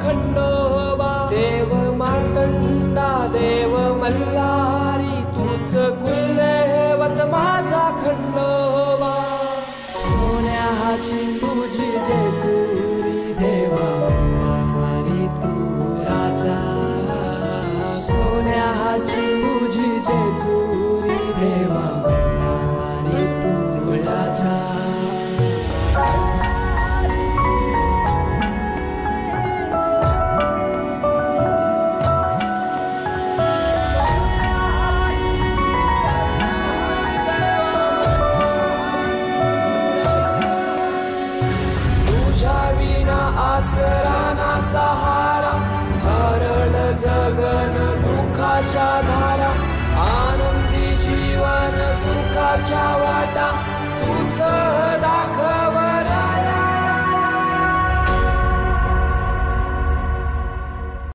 खंडोबा, देव मार्तंडा देव मल्हारी, तूच कुलदैवत माझा खंडोबा. सोन्याची तुझी जेजुरी देवा मल्हारी तू राजा, सोन्याची तुझी जेजुरी देवा मल्हारी तू राजा. आसरा ना सहारा, हरळ जगन दुःखाच्या धारा, आनंदी जीवन सुखाच्या